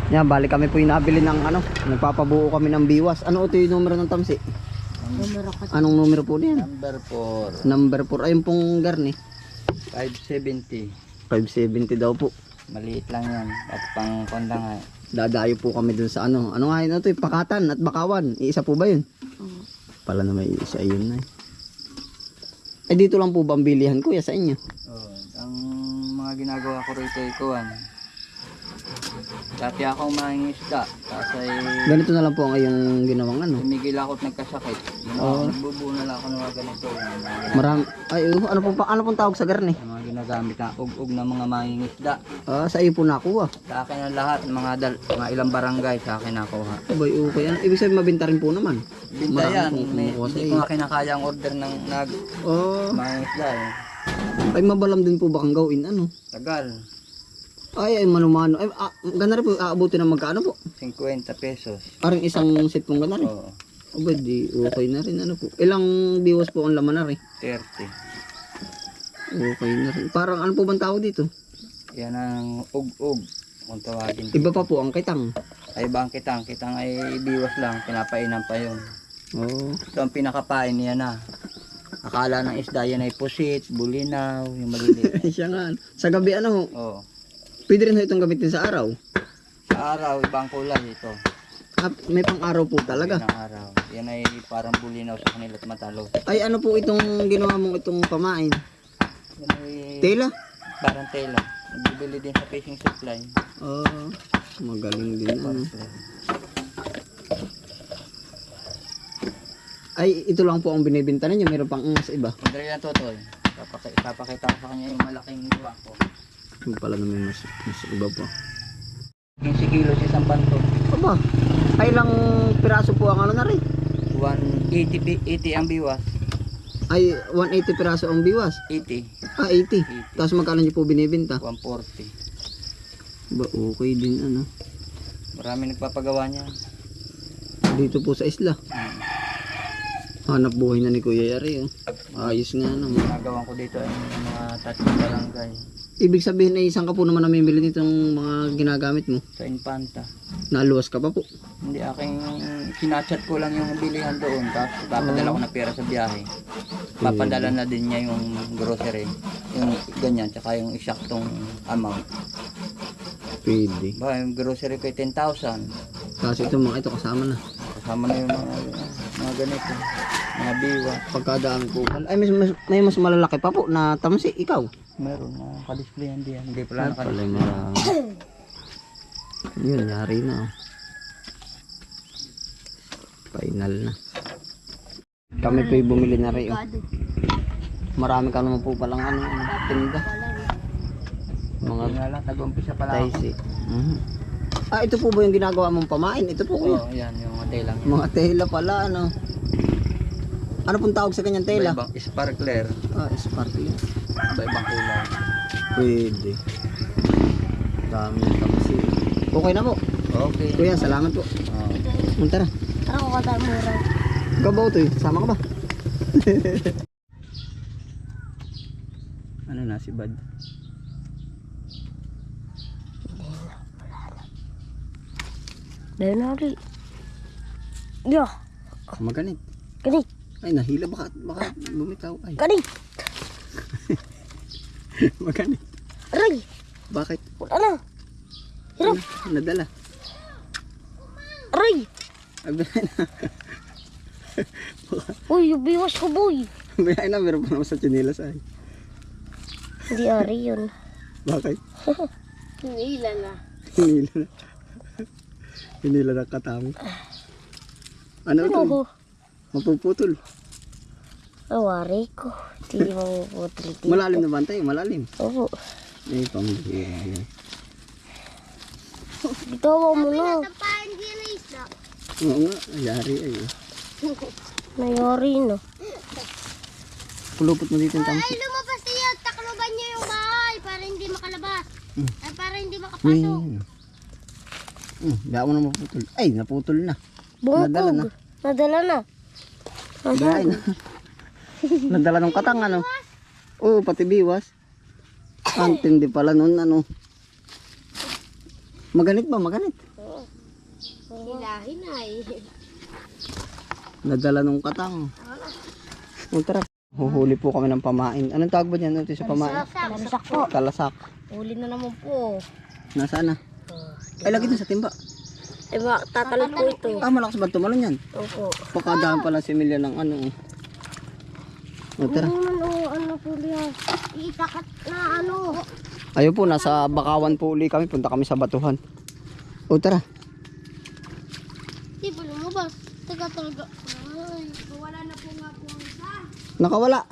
Yan, balik kami po yung nabili ng ano, nagpapabuo kami ng biwas. Ano ito yung numero ng tamsi? Anong numero po niyan? Number 4. Number 4. Ayun pong garni. 570. 570 daw po. Maliit lang yan. At pang kondangan. Dadayo po kami dun sa ano. Ano nga yun ito? Pakatan at Bakawan. Iisa po ba yun? Pala na may isa yun na. Eh dito lang po ba ang bilihan kuya sa inyo? Oh, ang mga ginagawa ko rito ay kuwan. Dati akong mangingisda. Kasi Ganito na lang po ang iyong ginawang ano. tumigil ako at nagkasakit. Nagbubuo na lang ako ng mga ganito. Marami. Ay, ano pong tawag sa garni? Yung mga ginagamit na ug-ug ng mga mangingisda. Sa iyo po nakuha. Sa akin ang lahat, mga ilang barangay sa akin nakuha. Abay, okay. Ano, ibig sabihin mabenta rin po naman. Binta Marami yan. pong kumukuha sa Hindi iyo. ko nga kinakaya ang order ng mangingisda eh. Ay, mabalam din po ba kang gawin? Ano? Tagal. Ay, manumano. Ay, gana rin po, aabuti ng magkano po? 50 pesos. Aring isang set pong gana rin. Oo. Abay, di okay na rin. Ano po? Ilang biwas po ang laman na rin? 30. Okay na rin. Parang ano po bang tawag dito? Yan ang ug-ug. Kung tawagin. Iba pa po ang kitang. Ay bang kitang. Kitang ay biwas lang. Pinapainan pa yun. Oo. Ito ang pinakapain niya na. Akala ng isda yan ay pusit, bulinaw, yung maliliit. Siya nga. Sa gabi ano, Oo. pwede rin ho itong gamitin sa araw. Sa araw, ibang kulay ito. May pang-araw po talaga. Yan ang araw. Yan ay parang bulinaw sa kanila at matalo. Ay, ano po itong ginawa mong itong pamain? Yan ay Tela? parang tela. Nagbibili din sa fishing supply. Oo. Magaling din ano. Ay, ito lang po ang binibenta ninyo. Meron pang sa iba. Madali lang totoy. Papakita ko sa kanya yung malaking gawa ko. Yung pala naman mas iba pa. 15 kilos isang banto. Aba, ay lang piraso po ang ano na rin. 180 ang biwas. Ay, 180 piraso ang biwas. 80. 80. Tapos magkano nyo po binibenta? 140. Ba, okay din ano. Marami nagpapagawa niya. Dito po sa isla. Hanap buhay na ni Kuya Yari. Oh. Ayos nga naman. Ginagawa ko dito ay mga tatlong barangay. Ibig sabihin ay isang ka po naman namimili nitong mga ginagamit mo. Sa Infanta. Naluwas ka pa po. Hindi aking sinachat ko lang yung bilihan doon. Tapos papadala ko na pera sa biyahe. Papadala na din niya yung grocery. Yung ganyan. Tsaka yung eksaktong amount. Pwede. Ba, yung grocery ko ay 10,000. Kasi ito mga ito kasama na. Kasama na yung mga ganito. Mga biwa. Pagkadaan po. Ay, may mas malalaki pa po na tamsi. Ikaw. Meron na ka-displayan diyan. Hindi pala Pala naka-display. marami. Yun, yari na. Oh. Final na. Kami po'y bumili na rin. Oh. Marami ka naman po palang tinda. Mga Nga lang, nag-umpisa pala ako. taisi. Ito po ba yung ginagawa mong pamain? Ito po kuya. Oo, yan, yung mga telang. Mga tela pala, ano. Ano pong tawag sa kanyang tela? Iba-ibang sparkler. Sparkling. Iba-ibang kulay. Pwede. Dami ng tamsi. Okay na po. Okay. Kuya, salamat po. Tara. Tara ko kata mura. Ikaw ba ito? Sama ka ba? Ano na si Bad? Dahil na rin. Yo, Maganit. ganit, Ay, nahila. Baka bumitaw. Ay, ganit. maganit. Aray, Bakit? wala na. Hirap, Nadala. aray. Ay, na. Uy, yung biwas ko boy. Biyahe na, meron pa naman sa chinilas ay. Hindi ari yun. Bakit? Hinila na. Hinila na. Hinila na katami. Ano ito? Ano ko? Mapuputol. Awari ko. Hindi mapuputol dito. Malalim na bantay, malalim. Oo. Ay, pangbihira yan. Dito ako muna. Oo nga, ayari ay. Nayari na. Pulupot mo dito yung tamsi. Ay, lumabas niya. Takloban niya yung bahay para hindi makalabas. Ay, para hindi makapasok. Hindi ako na maputol. Ay, naputol na. Bungkog. Nadala na. Nadala na. Dahil na. Nadala ng katang ano. Oo, pati biwas. Ang tindi pala nun ano. Maganit ba? Maganit. Hilahin ay. Nadala nung katang. O tara. Huhuli po kami ng pamain. Anong tawag ba dyan sa pamain? Talasak po. Talasak. Huli na naman po. Nasaan na? Ay, lagi din sa timba. Eh, tatalon po ito. Ah, malakas ba tumalon yan? Opo. Pakadahan pala si Emilia ng ano. O tara. Ano po yan? Itakat na ano. Ayun po, nasa Bakawan po uli kami. Punta kami sa Batuhan. O tara. Di ba lumabas? Taga talaga. Ay, wala na po nga po isa. Nakawala.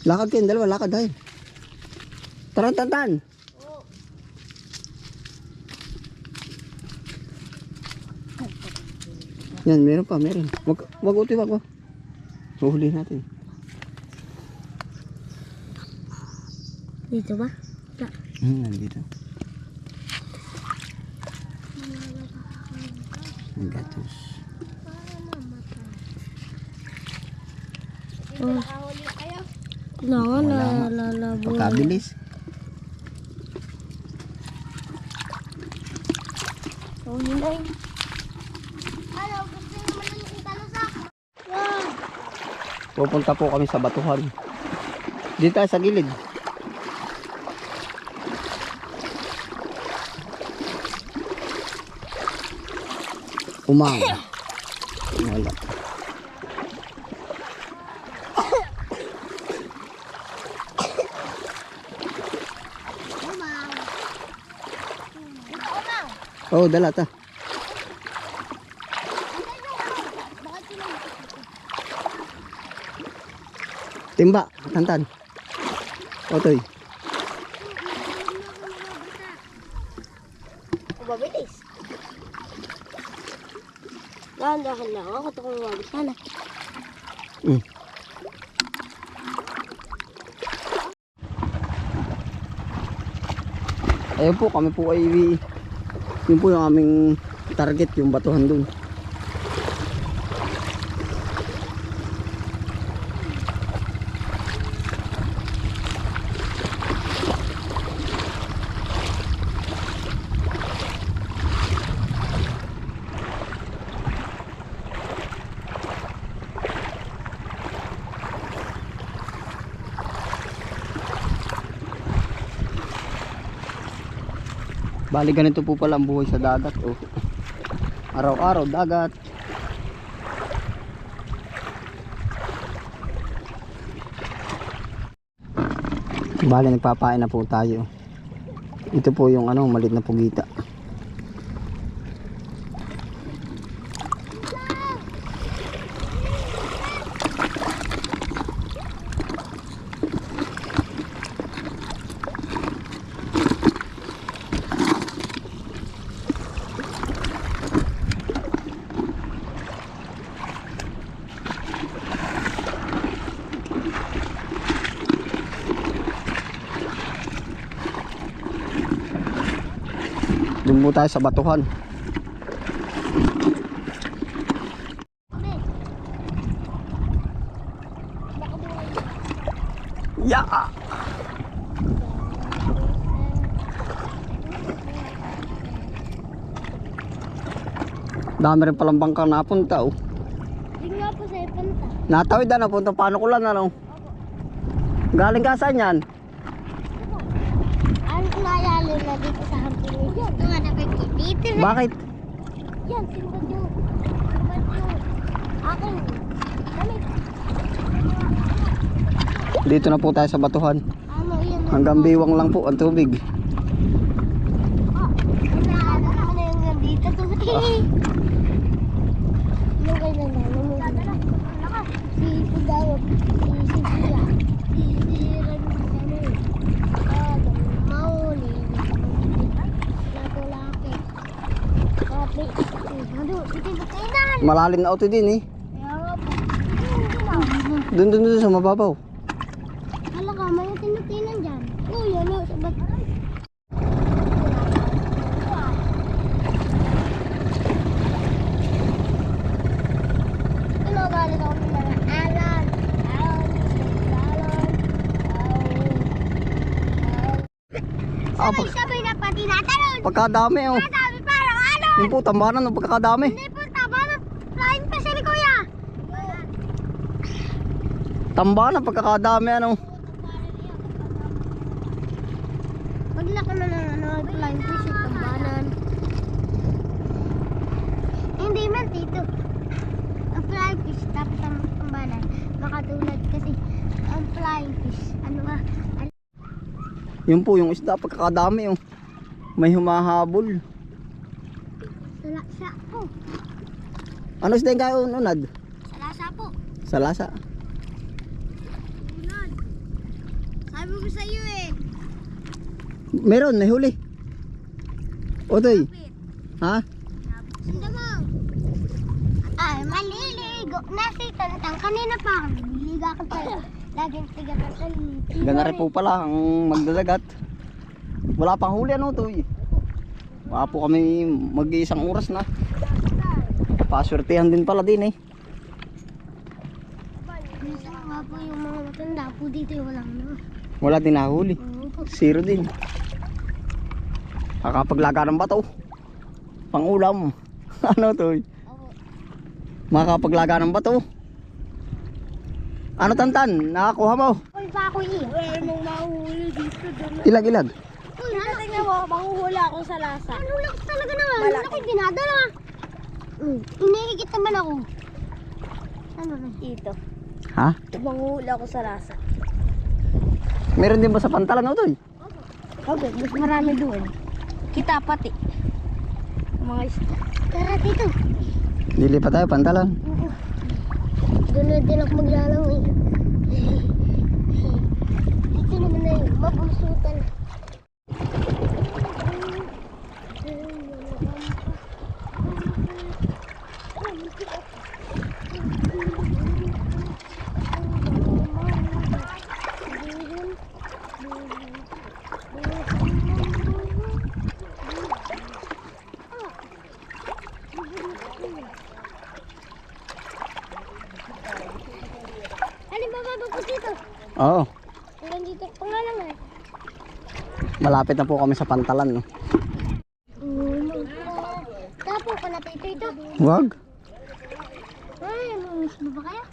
Lakad kayo, dalawa. Lakad tayo. Tara, tantan. Yan, meron pa, meron. Wag uti, wag. Huhuli natin. Dito ba? Nandito. Ang gatos. Nakahuli kayo. Kailangan Wala nga. lalabo. Pagkabilis. Oh, yun ay. Ano, gusto nyo malaking talasak? Wow. Pupunta po kami sa Batuhan. Dito tayo sa gilid. Umang. Wala. Umang. Ito umang. Oh, dala ta. Bakit sila Timba, tantan. Otoy. Mabilis. Dahan-dahan lang ako. Ito kung wabit sana. Mm. Ayun po, kami po ay yun po yung aming target, yung Batuhan dun. Bali ganito po pala ang buhay sa dagat. Oh. Araw-araw dagat. Bali nagpapain na po tayo. Ito po yung ano, maliit na pugita. Doon po tayo sa Batuhan. Yeah! Dami rin palang bangkang napunta oh. Hindi nga po sa ipanta. Natawid na napunta paano ko lang ano. Galing ka saan yan? Ano naalala na dito sa hamping nito? Ito nga dito na. Bakit? Yan, simbad yung. Simbad yung. Akin. Damit. Dito na po tayo sa Batuhan. Ano yan? Hanggang biwang lang po ang tubig. Naalala ko na yung nandito. Yung kay nanalo. Si Pudawat. Si Sia. Si Rani. Mauli. Laki-laki. Kapi. Ano? Titin-tinan. Malalim na auto din eh. Kaya nga po. Doon sa mababaw. Hala ka, may tinutinan dyan. Uy, ano, sabat. Tumagalit ako ng mga alan. Ah, Sabay na pati natalon. pagkadami oh. Sabi parang ano? Yung po, tambanan ng pagkakadami. Hindi po, tama na. Flying fish ni Kuya. Tambanan pagkakadami ano. Maglaki na ng ano, flying fish yung tambanan. Hindi man dito. Ang flying fish tapos ang tambanan. Makatulad kasi ang flying fish. Ano ba? Yun po, yung isda pagkakadami oh. May humahabol. Salasa po. Ano isda yung kayo unad? Salasa po. Sa lasa. Unod. Sabi ko sa iyo eh. Meron, may huli. Otoy. Ha? Sundan mo. Ay, maliligo na si Tantang. Kanina pa ako naliliga ka tayo. Laging tiga ka tayo. Ganari po pala ang magdadagat. Wala pang huli ano to. Baka po kami mag-iisang oras na. Paswertehan din pala din eh. Minsan nga po yung mga matanda po dito walang no. Wala din nahuli. Oo po. Zero din. Kakapaglaga ng bato. Pang ulam. Ano to? Opo. Makakapaglaga ng bato. Ano Tantan? Nakakuha mo? Uy, pa ako eh. Wala nang mahuhuli dito. Ilag-ilag. Uy, tingnan mo, mahuhula ako sa lasa. Mahuhula ko talaga naman. Malaki dinadala. Inihigit naman ako. Ano na? Ito. Ha? Mahuhula ako sa lasa. Meron din ba sa pantalan o to? Okay, mas marami doon. Kita pati. Mga isda. Tara dito. Lilipat tayo pantalan. Doon na din ako maglalaro eh. Dito naman na yun, mabusutan. Alin ba babagod dito? Oo. Hanggang dito pa nga lang eh. Malapit na po kami sa pantalan. No? Tapo ka na ito. Wag. Ay, miss mo ba kaya?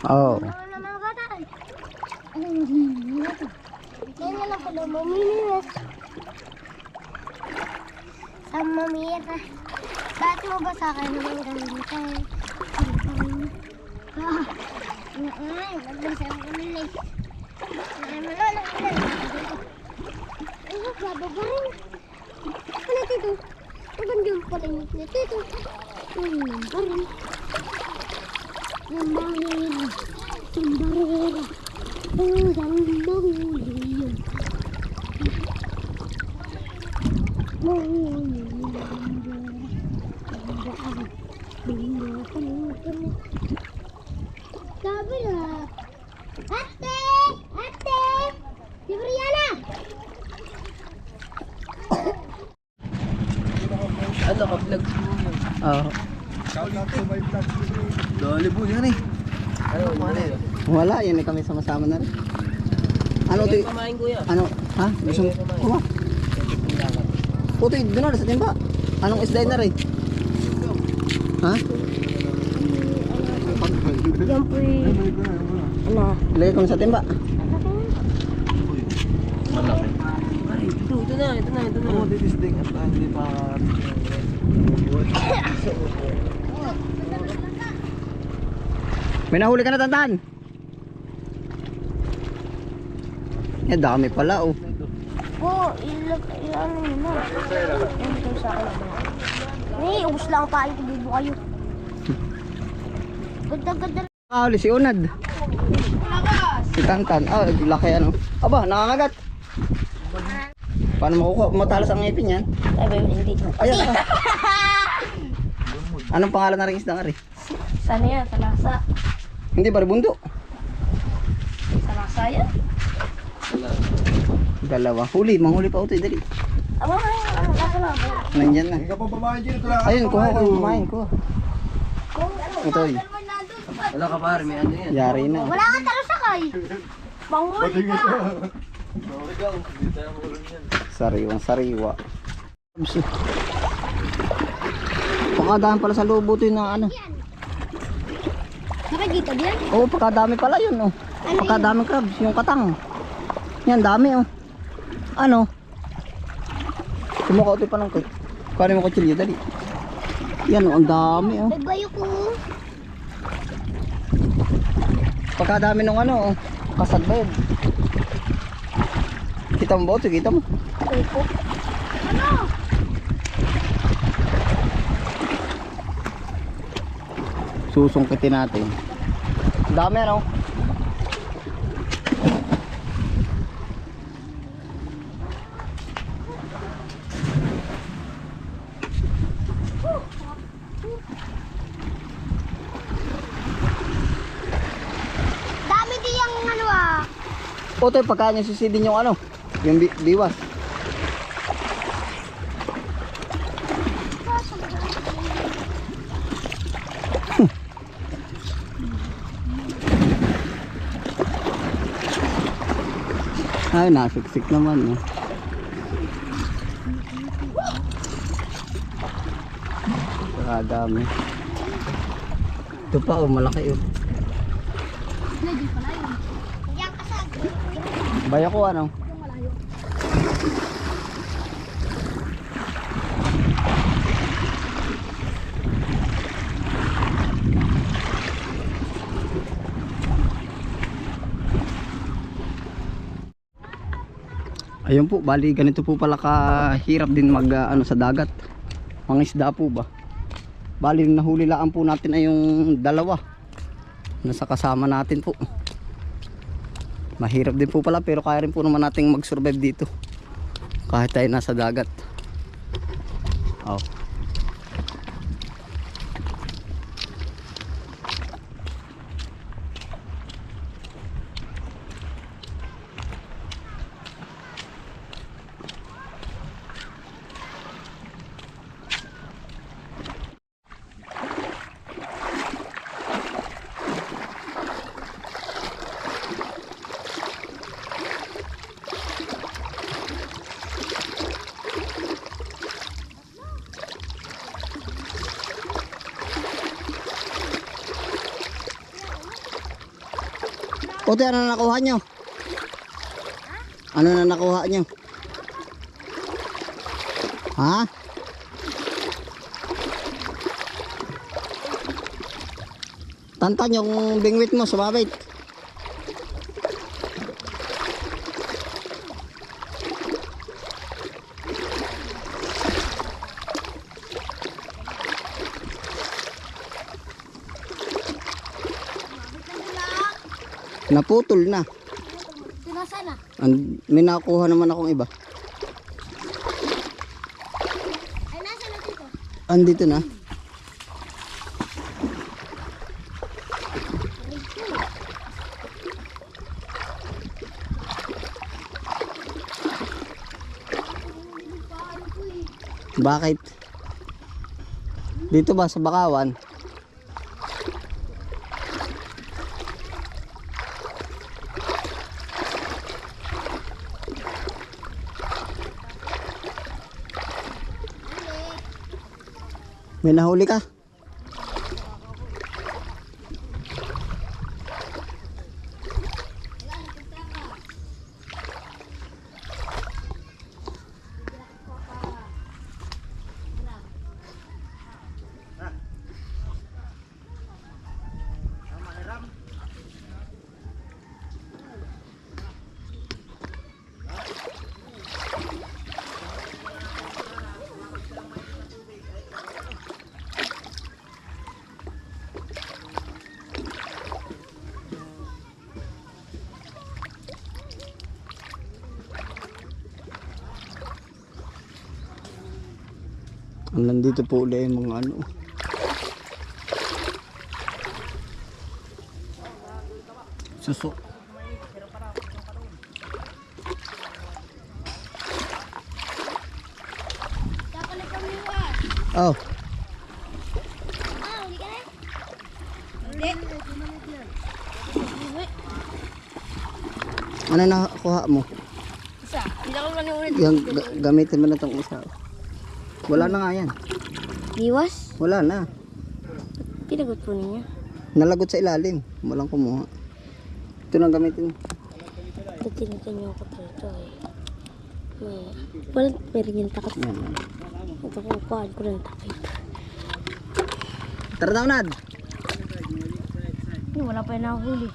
Oo. Ano na mga bata ay? Ano yung ito? Kaya nga lang pala mamimiwas. Sa mamira. Bakit mo ba sa akin naman ganun tayo? Ay, magbasa ako nila. Ay, malala ka na. Ay, magbaba ba rin? Ano dito? Tagan yung palimit na dito. Ay, ba rin? Yung mahuli. Yung barera. Ang mahuli. Mahuli. Sabi na. Ate! Ate! Si Brianna! Ano ka vlog? Oo. Dali po yan eh. Ano kumana yun? Wala, yan eh kami sama-sama na rin. Ano to? Kumain kuya. Ano? Ha? Gusto mo? Kuma? Putoy, doon na sa timba. Anong isda na rin? Ha? Yan po ano? Ilagay ko na sa timba. Malaki. Ito na. Oo, ditisting at hindi pa. May nahuli ka na Tantan. Eh, dami pala oh. Po, ano yun na? Ito sa akin. Eh, ubus lang pa ito bibo kayo. Ganda-ganda. Nakahuli si Unad. Si Tantan. Oh, laki ano. Aba, nakangagat. Paano makukuha? Matalas ang ngipin yan. Ay, hindi. Ayan. Ah. Anong pangalan na rin isda nga rin? Sana yan? Sa lasa. Hindi ba ribundo? Sa lasa yan? Dalawa. Huli, manghuli pa utoy, dali. Aba, ano lasa lang. Nandyan na. Ayun, kuha ko, kumain, kuha. Utoy, Wala ka pare, may ano yan. yari na. Wala ka talo sakay. Panghuli ka. Sariwang sariwa. Pakadami pala sa lobo to yung na ano. Nakikita ba yan? Oo, pakadami pala yun oh. Pakadaming crabs, yung katang. Yan, dami oh. Ano? Kumukautoy pa ng cake. Paano mo kutsilyo, dali. Yan oh, ang dami oh. May bayo ko. Pagkadami nung ano oh. Kasad ba yun? Kita mo ba ito? Kita mo? Opo. Susungkitin natin. Dami ano? Dami din yung ano ah. O ito, pagka niya susidin yung ano, yung biwas. Ay, nasiksik naman. Eh. Dami. Ito pa, oh, malaki oh. Diyan kasag. Baya ko ano? Ayun po, bali ganito po pala kahirap din mag ano sa dagat. Mga isda po ba? Bali nahuli laan po natin ay yung dalawa. Nasa kasama natin po. Mahirap din po pala pero kaya rin po naman nating mag-survive dito. Kahit tayo nasa dagat. Oh. Ote, ano na nakuha nyo? Ano na nakuha nyo? Ha? Tantan yung bingwit mo, sumabit. Naputol na. Ito na sana. May nakuha naman akong iba. Ay, nasa na dito? Andito na. Bakit? Dito ba sa Bakawan? May nahuli ka? Nandito po ulit yung mga ano. Suso. Oh. Ah, hindi ka na? Hindi. Ano nakuha mo? ako maniulit. Yan, gamitin mo na tong isa. Wala na nga yan. Diwas? Wala na. Pinagot po ninyo. Nalagot sa ilalim. Walang kumuha. Ito na gamitin. Ito tinitanyo ko dito eh. Walang meron yung takot. Yan. Ito kukuhaan ko ng takot. Tara na, Unad. Wala pa yung nahuli.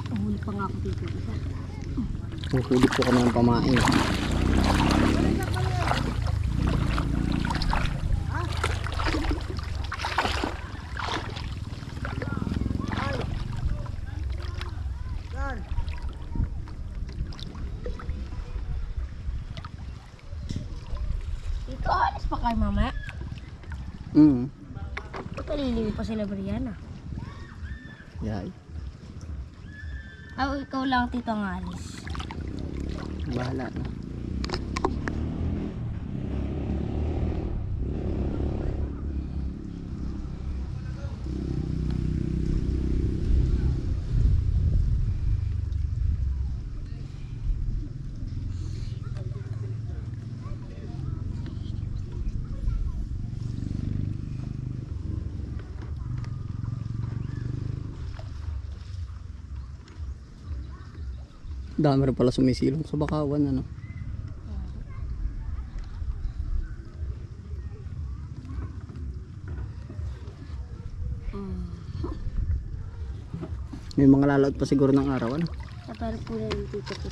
Huli pa nga ako dito. Isa. Huli po kami ng pamain. Dito, alis pa kayo mamaya. Paliliwi pa sila Brianna. Yay. Ikaw lang tito ang alis. Bahala na. Dami rin pala sumisilong sa bakawan, ano. May mga lalaot pa siguro ng araw, ano. Sa parang pula yung tito ko.